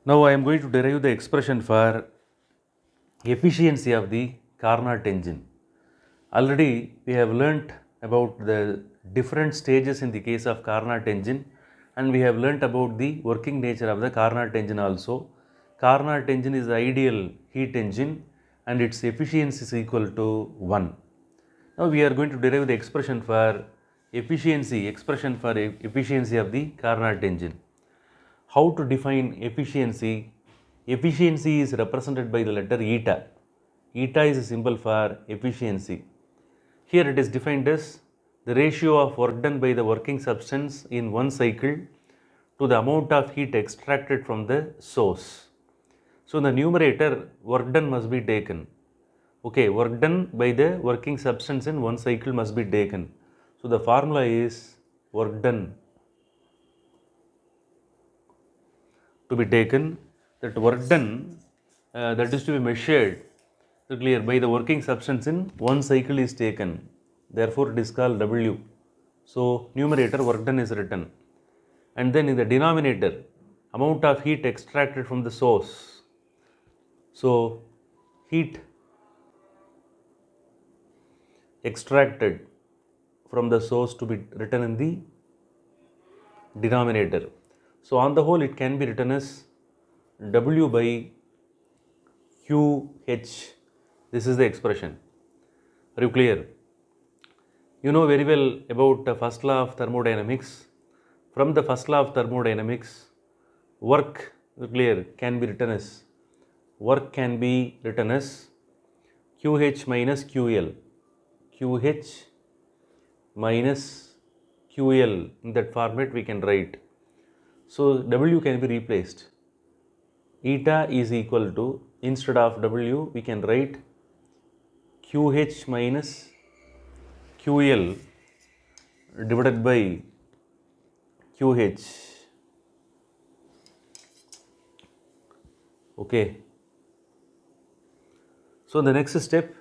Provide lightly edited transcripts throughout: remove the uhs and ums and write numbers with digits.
Now I am going to derive the expression for efficiency of the Carnot engine. Already we have learnt about the different stages in the case of Carnot engine, and we have learnt about the working nature of the Carnot engine also. Carnot engine is the ideal heat engine and its efficiency is equal to 1. Now we are going to derive the expression for efficiency of the Carnot engine. How to define efficiency? Efficiency is represented by the letter eta. Eta is a symbol for efficiency. Here it is defined as the ratio of work done by the working substance in one cycle to the amount of heat extracted from the source. So in the numerator, work done must be taken. Okay, work done by the working substance in one cycle must be taken. So the formula is work done to be taken, that work done that is to be measured, so clear, by the working substance in one cycle is taken. Therefore it is called W. So numerator work done is written, and then in the denominator amount of heat extracted from the source. So heat extracted from the source to be written in the denominator. So on the whole it can be written as W by QH. This is the expression. Are you clear? You know very well about the first law of thermodynamics. From the first law of thermodynamics, work can be written as QH minus QL. QH minus QL, in that format we can write. So W can be replaced. Eta is equal to, instead of W we can write QH minus QL divided by QH. Okay. So the next step,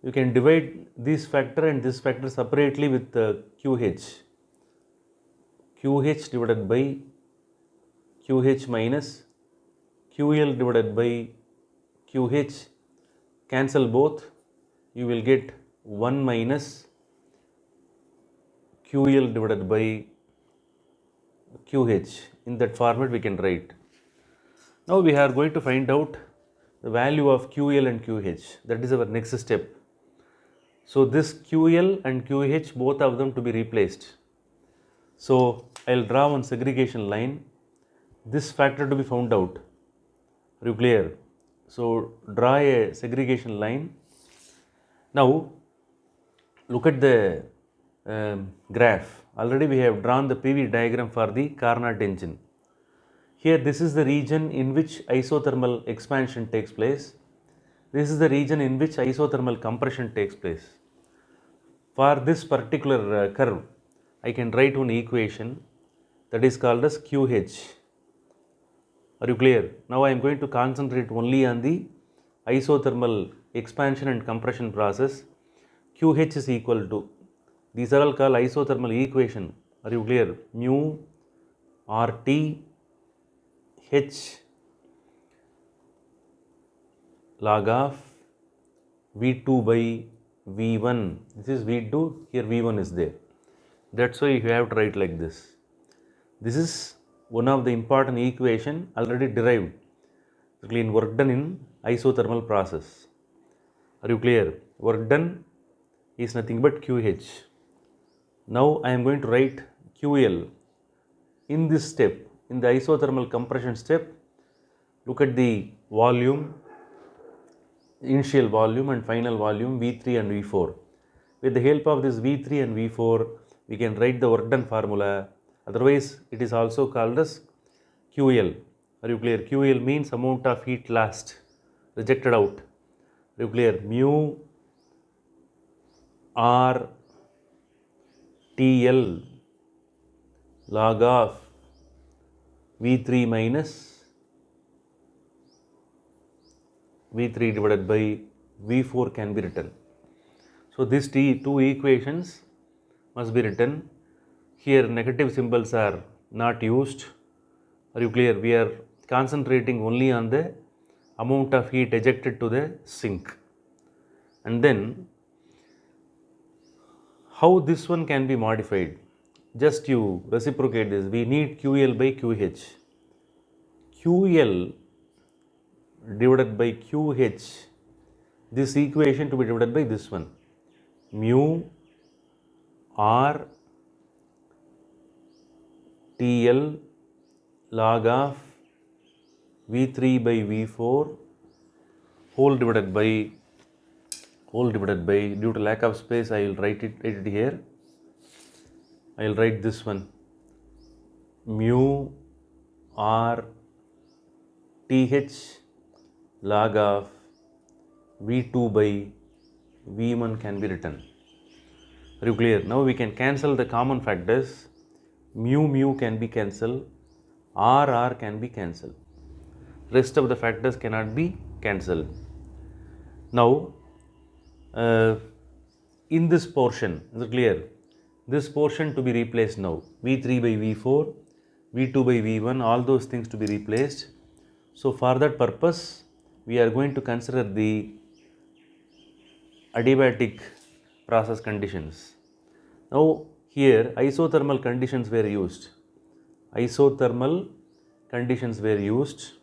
you can divide this factor and this factor separately with QH. QH divided by QH minus QL divided by QH. Cancel both, you will get 1 minus QL divided by QH. In that format we can write. Now we are going to find out the value of QL and QH. That is our next step. So this QL and QH, both of them to be replaced. So I'll draw one segregation line. This factor to be found out. Are you clear? So draw a segregation line. Now look at the graph. Already we have drawn the PV diagram for the Carnot engine. Here this is the region in which isothermal expansion takes place. This is the region in which isothermal compression takes place. For this particular curve, I can write one equation that is called as QH. Are you clear? Now I am going to concentrate only on the isothermal expansion and compression process. QH is equal to, these are all called isothermal equation. Are you clear? Mu RT H log of V2 by V1. This is V2, here V1 is there. That's why you have to write like this. This is one of the important equation already derived in work done in isothermal process. Are you clear? Work done is nothing but QH. Now I am going to write QL. In this step, in the isothermal compression step, look at the volume, initial volume and final volume V3 and V4. With the help of this V3 and V4, we can write the work done formula. Otherwise, it is also called as QL. Are you clear? QL means amount of heat lost, rejected out. Are you clear? Mu R TL log of V3 minus V3 divided by V4 can be written. So these two equations must be written. Here negative symbols are not used. Are you clear? We are concentrating only on the amount of heat ejected to the sink. And then how this one can be modified? Just you reciprocate this. We need QL by QH. QL divided by QH, this equation to be divided by this one, mu R TL log of V3 by V4 whole divided by due to lack of space I will write it here. I will write this one, mu R TH log of V2 by V1 can be written. Are you clear? Now we can cancel the common factors. Mu can be cancelled, R can be cancelled. Rest of the factors cannot be cancelled. Now in this portion, is it clear? This portion to be replaced now. V3 by V4, V2 by V1, all those things to be replaced. So for that purpose, we are going to consider the adiabatic process conditions. Now here isothermal conditions were used. Isothermal conditions were used.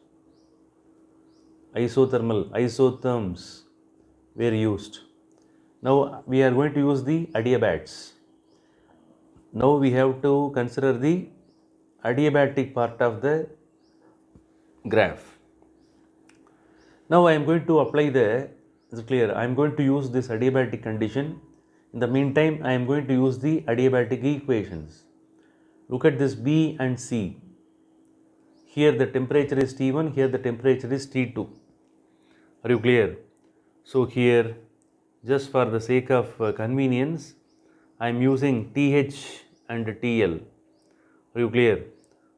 Isotherms were used. Now we are going to use the adiabats. Now we have to consider the adiabatic part of the graph. Now I am going to apply is it clear? I am going to use this adiabatic condition. In the meantime, I am going to use the adiabatic equations. Look at this B and C. Here the temperature is T1, here the temperature is T2. Are you clear? So here, just for the sake of convenience, I am using TH and TL. Are you clear?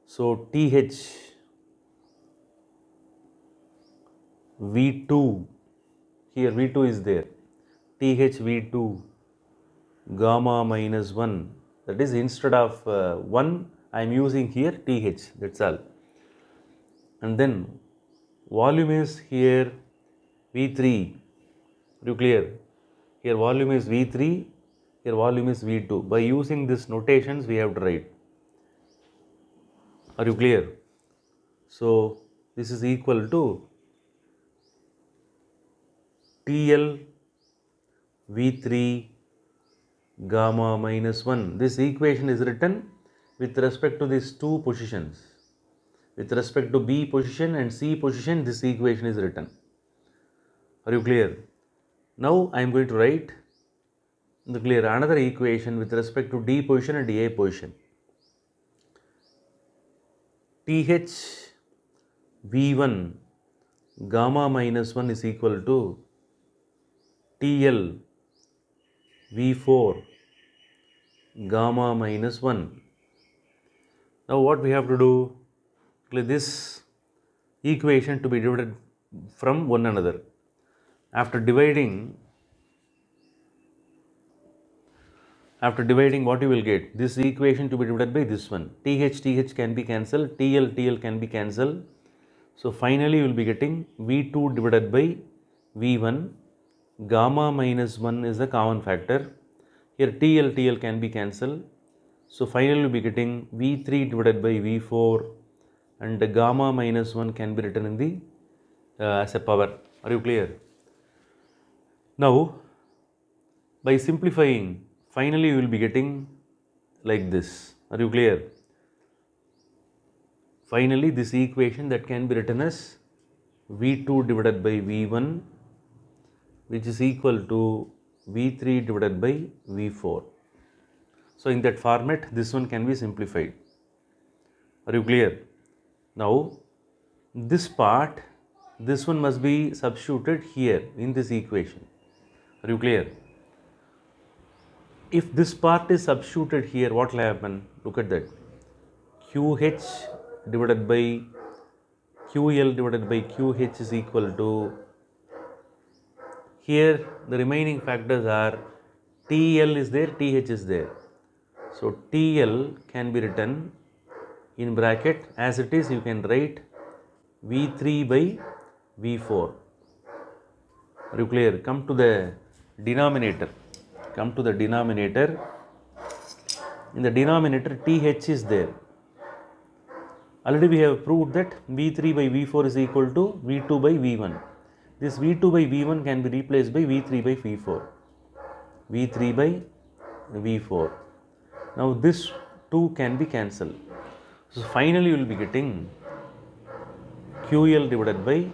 So TH V2, here V2 is there, TH V2 gamma minus 1, that is instead of 1 I am using here TH, that's all. And then volume is here V3, are you clear? Here volume is V3, here volume is V2. By using these notations we have to write. Are you clear? So this is equal to TL V3 gamma minus 1. This equation is written with respect to these two positions. With respect to B position and C position, this equation is written. Are you clear? Now I am going to write another equation with respect to D position and A position. TH V1 gamma minus 1 is equal to TL V4 gamma minus 1. Now what we have to do? This equation to be divided from one another. After dividing, what you will get? This equation to be divided by this one. TH can be cancelled, TL can be cancelled. So finally you will be getting V2 divided by V1. Gamma minus 1 is the common factor. Here TL can be cancelled. So finally you will be getting V3 divided by V4, and the gamma minus 1 can be written in the as a power. Are you clear? Now by simplifying, finally you will be getting like this. Are you clear? Finally this equation that can be written as V2 divided by V1, which is equal to V3 divided by V4. So in that format this one can be simplified. Are you clear? Now this part, this one must be substituted here in this equation. Are you clear? If this part is substituted here, what will happen? Look at that. QH divided by QL divided by QH is equal to, here the remaining factors are TL is there, TH is there. So TL can be written in bracket as it is. You can write V3 by V4. Are you clear? Come to the denominator. Come to the denominator. In the denominator, TH is there. Already we have proved that V3 by V4 is equal to V2 by V1. This V2 by V1 can be replaced by V3 by V4. V3 by V4. Now this 2 can be cancelled. So finally you will be getting QL divided by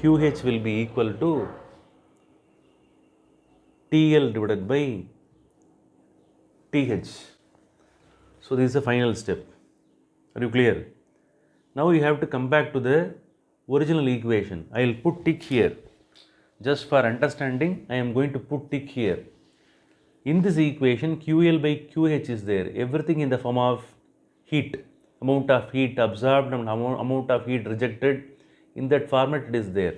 QH will be equal to TL divided by TH. So this is the final step. Are you clear? Now you have to come back to the original equation. I will put tick here. Just for understanding, I am going to put tick here. In this equation, QL by QH is there. Everything in the form of heat. Amount of heat absorbed and amount of heat rejected. In that format it is there.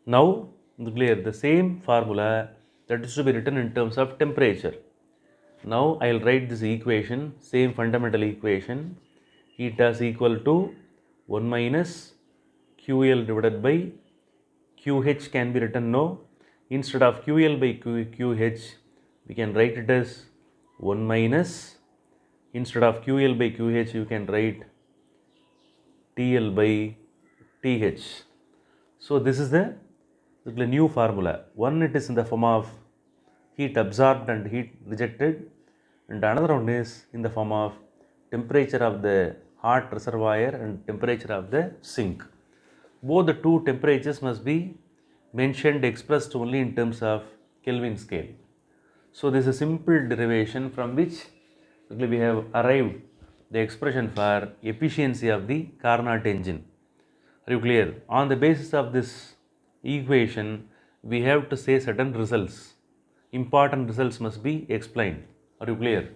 Now, clear, the same formula that is to be written in terms of temperature. Now I will write this equation, same fundamental equation. Heat is equal to 1 minus QL divided by QH can be written now. Instead of QL by QH, we can write it as 1 minus. Instead of QL by QH, you can write TL by TH. So this is the new formula. One, it is in the form of heat absorbed and heat rejected, and another one is in the form of temperature of the hot reservoir and temperature of the sink. Both the two temperatures must be mentioned, expressed only in terms of Kelvin scale. So this is a simple derivation from which we have arrived the expression for efficiency of the Carnot engine. Are you clear? On the basis of this equation, we have to say certain results. Important results must be explained. Are you clear?